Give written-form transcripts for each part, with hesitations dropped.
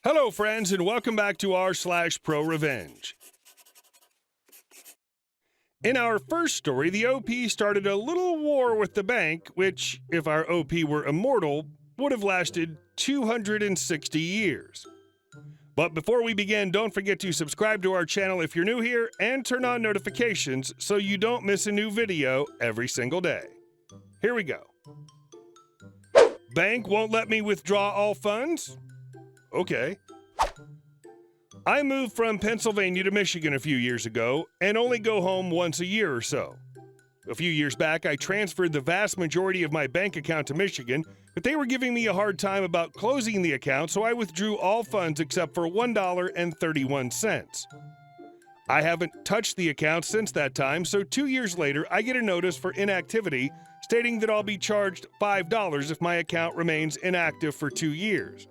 Hello, friends, and welcome back to r/ProRevenge. In our first story, the OP started a little war with the bank, which, if our OP were immortal, would have lasted 260 years. But before we begin, don't forget to subscribe to our channel if you're new here and turn on notifications so you don't miss a new video every single day. Here we go. Bank won't let me withdraw all funds? Okay. I moved from Pennsylvania to Michigan a few years ago and only go home once a year or so. A few years back, I transferred the vast majority of my bank account to Michigan, but they were giving me a hard time about closing the account, so I withdrew all funds except for $1.31. I haven't touched the account since that time, so 2 years later, I get a notice for inactivity stating that I'll be charged $5 if my account remains inactive for 2 years.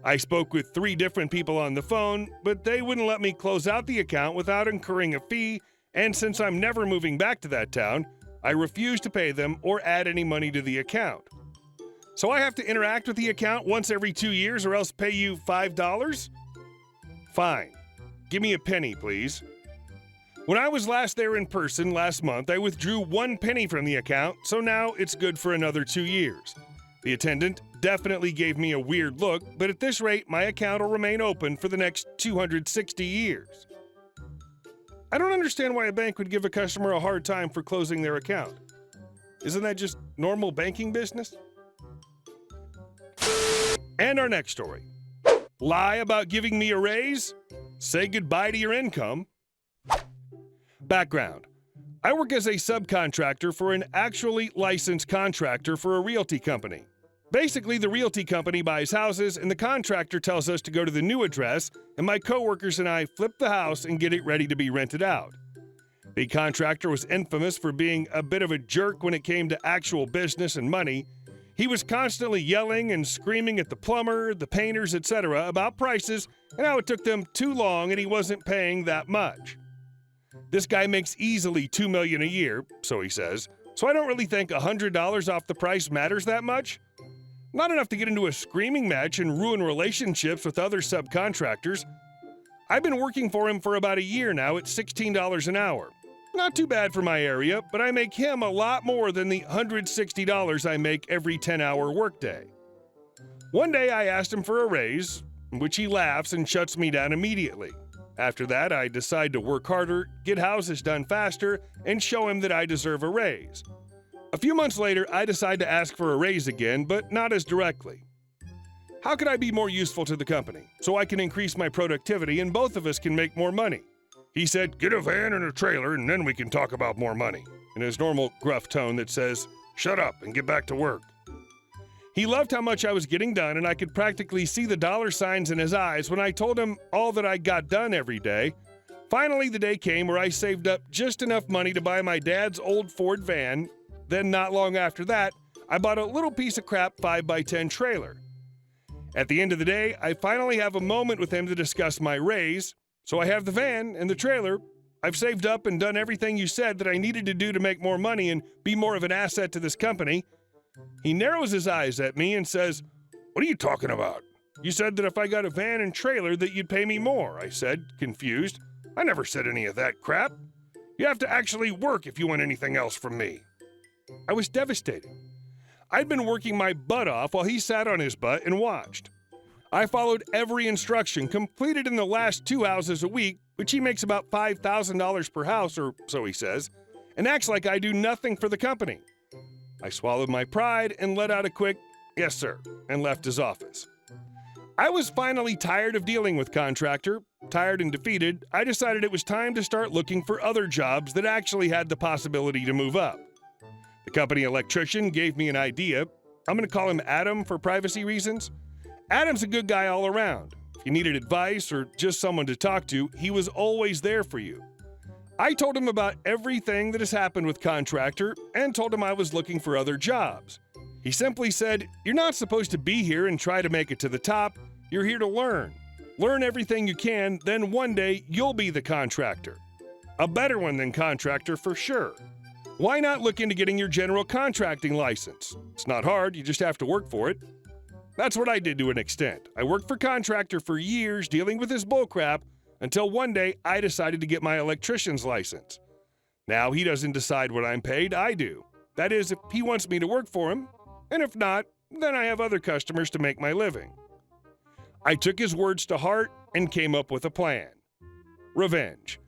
I spoke with 3 different people on the phone, but they wouldn't let me close out the account without incurring a fee, and since I'm never moving back to that town, I refuse to pay them or add any money to the account. So I have to interact with the account once every 2 years or else pay you $5? Fine. Give me a penny, please. When I was last there in person last month, I withdrew 1 penny from the account, so now it's good for another 2 years. The attendant definitely gave me a weird look, but at this rate, my account will remain open for the next 260 years. I don't understand why a bank would give a customer a hard time for closing their account. Isn't that just normal banking business? And our next story. Lie about giving me a raise? Say goodbye to your income. Background. I work as a subcontractor for an actually licensed contractor for a realty company. Basically, the realty company buys houses and the contractor tells us to go to the new address, and my coworkers and I flip the house and get it ready to be rented out. The contractor was infamous for being a bit of a jerk when it came to actual business and money. He was constantly yelling and screaming at the plumber, the painters, etc. about prices and how it took them too long and he wasn't paying that much. This guy makes easily $2 million a year, so he says, so I don't really think $100 off the price matters that much. Not enough to get into a screaming match and ruin relationships with other subcontractors. I've been working for him for about a year now at $16 an hour. Not too bad for my area, but I make him a lot more than the $160 I make every 10-hour workday. One day I asked him for a raise, which he laughs and shuts me down immediately. After that, I decide to work harder, get houses done faster, and show him that I deserve a raise. A few months later, I decide to ask for a raise again, but not as directly. How could I be more useful to the company so I can increase my productivity and both of us can make more money? He said, "Get a van and a trailer and then we can talk about more money," in his normal gruff tone that says, "Shut up and get back to work." He loved how much I was getting done, and I could practically see the dollar signs in his eyes when I told him all that I got done every day. Finally, the day came where I saved up just enough money to buy my dad's old Ford van. Then, not long after that, I bought a little piece of crap 5x10 trailer. At the end of the day, I finally have a moment with him to discuss my raise. So I have the van and the trailer. I've saved up and done everything you said that I needed to do to make more money and be more of an asset to this company. He narrows his eyes at me and says, "What are you talking about? You said that if I got a van and trailer that you'd pay me more," I said, confused. "I never said any of that crap. You have to actually work if you want anything else from me." I was devastated. I'd been working my butt off while he sat on his butt and watched. I followed every instruction, completed in the last 2 houses a week, which he makes about $5,000 per house, or so he says, and acts like I do nothing for the company. I swallowed my pride and let out a quick, "Yes, sir," and left his office. I was finally tired of dealing with contractor. Tired and defeated, I decided it was time to start looking for other jobs that actually had the possibility to move up. The company electrician gave me an idea. I'm going to call him Adam for privacy reasons. Adam's a good guy all around. If you needed advice or just someone to talk to, he was always there for you. I told him about everything that has happened with contractor and told him I was looking for other jobs. He simply said, "You're not supposed to be here and try to make it to the top. You're here to learn. Learn everything you can, then one day you'll be the contractor. A better one than contractor for sure. Why not look into getting your general contracting license? It's not hard, you just have to work for it." That's what I did to an extent. I worked for Contractor for years dealing with his bullcrap until one day I decided to get my electrician's license. Now he doesn't decide what I'm paid, I do. That is, if he wants me to work for him, and if not, then I have other customers to make my living. I took his words to heart and came up with a plan. Revenge.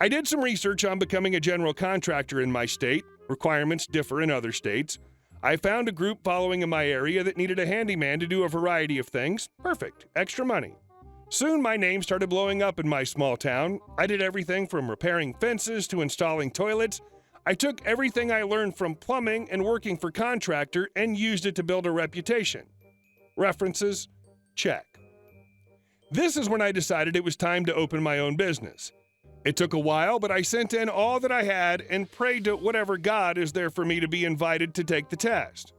I did some research on becoming a general contractor in my state. Requirements differ in other states. I found a group following in my area that needed a handyman to do a variety of things. Perfect. Extra money. Soon my name started blowing up in my small town. I did everything from repairing fences to installing toilets. I took everything I learned from plumbing and working for Contractor and used it to build a reputation. References? Check. This is when I decided it was time to open my own business. It took a while, but I sent in all that I had and prayed to whatever God is there for me to be invited to take the test.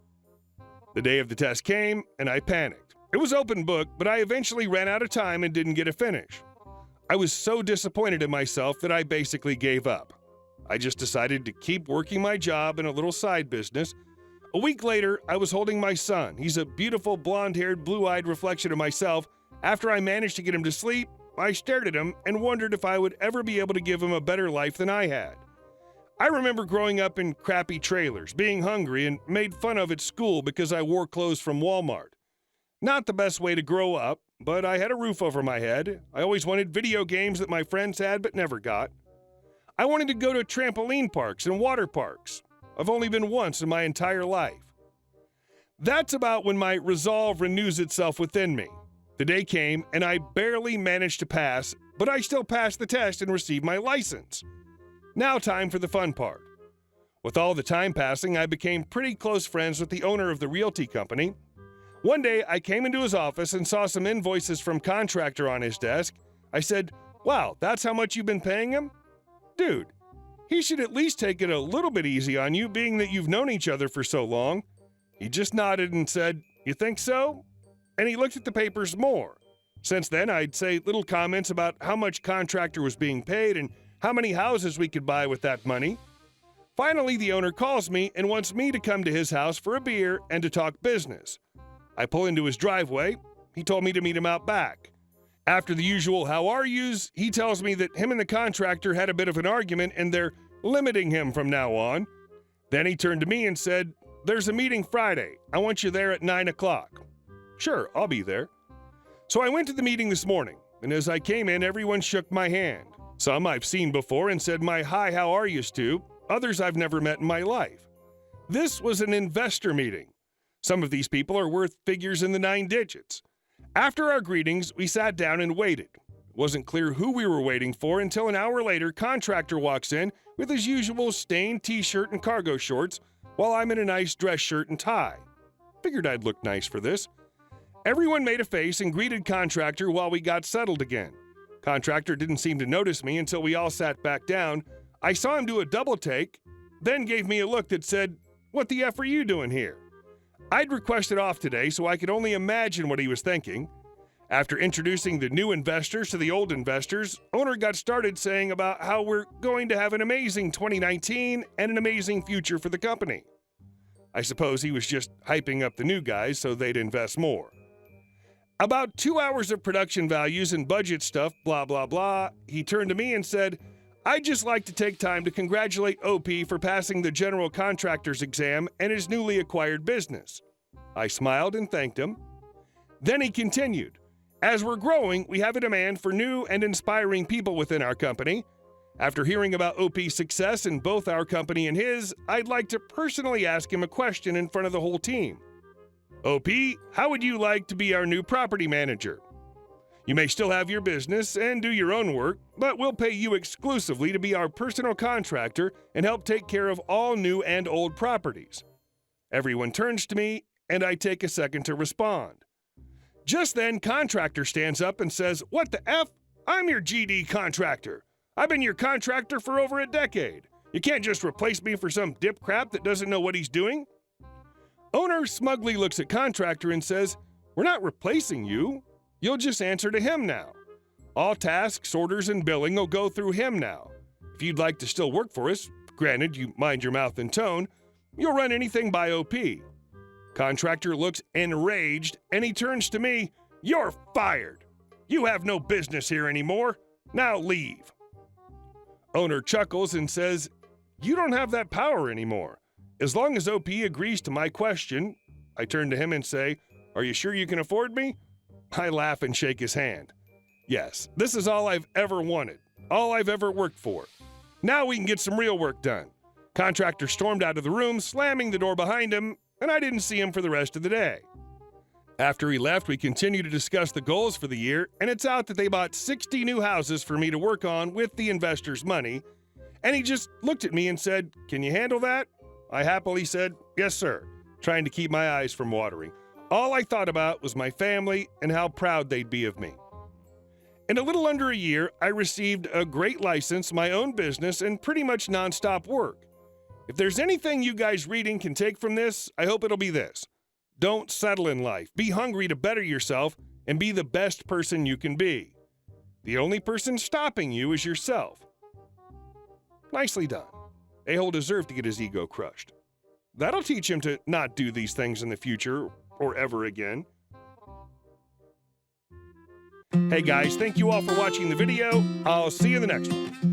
The day of the test came, and I panicked. It was open book, but I eventually ran out of time and didn't get a finish. I was so disappointed in myself that I basically gave up. I just decided to keep working my job in a little side business. A week later, I was holding my son. He's a beautiful, blonde-haired, blue-eyed reflection of myself. After I managed to get him to sleep, I stared at him and wondered if I would ever be able to give him a better life than I had. I remember growing up in crappy trailers, being hungry, and made fun of at school because I wore clothes from Walmart. Not the best way to grow up, but I had a roof over my head. I always wanted video games that my friends had but never got. I wanted to go to trampoline parks and water parks. I've only been once in my entire life. That's about when my resolve renews itself within me. The day came, and I barely managed to pass, but I still passed the test and received my license. Now time for the fun part. With all the time passing, I became pretty close friends with the owner of the realty company. One day, I came into his office and saw some invoices from Contractor on his desk. I said, "Wow, that's how much you've been paying him? Dude, he should at least take it a little bit easy on you, being that you've known each other for so long." He just nodded and said, "You think so?" And he looked at the papers more. Since then, I'd say little comments about how much Contractor was being paid and how many houses we could buy with that money. Finally, the owner calls me and wants me to come to his house for a beer and to talk business. I pull into his driveway. He told me to meet him out back. After the usual "how are yous," he tells me that him and the Contractor had a bit of an argument and they're limiting him from now on. Then he turned to me and said, "There's a meeting Friday. I want you there at 9 o'clock. "Sure, I'll be there." So I went to the meeting this morning, and as I came in, everyone shook my hand. Some I've seen before and said my "hi, how are yous" to. Others I've never met in my life. This was an investor meeting. Some of these people are worth figures in the 9 digits. After our greetings, we sat down and waited. It wasn't clear who we were waiting for until an hour later, Contractor walks in with his usual stained t-shirt and cargo shorts, while I'm in a nice dress shirt and tie. Figured I'd look nice for this. Everyone made a face and greeted Contractor while we got settled again. Contractor didn't seem to notice me until we all sat back down. I saw him do a double take, then gave me a look that said, "What the F are you doing here?" I'd requested off today, so I could only imagine what he was thinking. After introducing the new investors to the old investors, owner got started saying about how we're going to have an amazing 2019 and an amazing future for the company. I suppose he was just hyping up the new guys so they'd invest more. About 2 hours of production values and budget stuff, blah, blah, blah, he turned to me and said, "I'd just like to take time to congratulate OP for passing the general contractor's exam and his newly acquired business." I smiled and thanked him. Then he continued, "As we're growing, we have a demand for new and inspiring people within our company. After hearing about OP's success in both our company and his, I'd like to personally ask him a question in front of the whole team. OP, how would you like to be our new property manager? You may still have your business and do your own work, but we'll pay you exclusively to be our personal contractor and help take care of all new and old properties." Everyone turns to me, and I take a second to respond. Just then, Contractor stands up and says, "What the F? I'm your GD contractor. I've been your contractor for over a decade. You can't just replace me for some dip crap that doesn't know what he's doing." Owner smugly looks at Contractor and says, "We're not replacing you. You'll just answer to him now. All tasks, orders, and billing will go through him now. If you'd like to still work for us, granted you mind your mouth and tone, you'll run anything by OP." Contractor looks enraged, and he turns to me. "You're fired. You have no business here anymore. Now leave." Owner chuckles and says, "You don't have that power anymore. As long as OP agrees to my question." I turn to him and say, "Are you sure you can afford me?" I laugh and shake his hand. "Yes, this is all I've ever wanted, all I've ever worked for. Now we can get some real work done." Contractor stormed out of the room, slamming the door behind him, and I didn't see him for the rest of the day. After he left, we continued to discuss the goals for the year, and it's out that they bought 60 new houses for me to work on with the investors' money, and he just looked at me and said, "Can you handle that?" I happily said, "Yes, sir," trying to keep my eyes from watering. All I thought about was my family and how proud they'd be of me. In a little under a year, I received a great license, my own business, and pretty much nonstop work. If there's anything you guys reading can take from this, I hope it'll be this. Don't settle in life. Be hungry to better yourself and be the best person you can be. The only person stopping you is yourself. Nicely done. A-hole deserved to get his ego crushed. That'll teach him to not do these things in the future or ever again. Hey guys, thank you all for watching the video. I'll see you in the next one.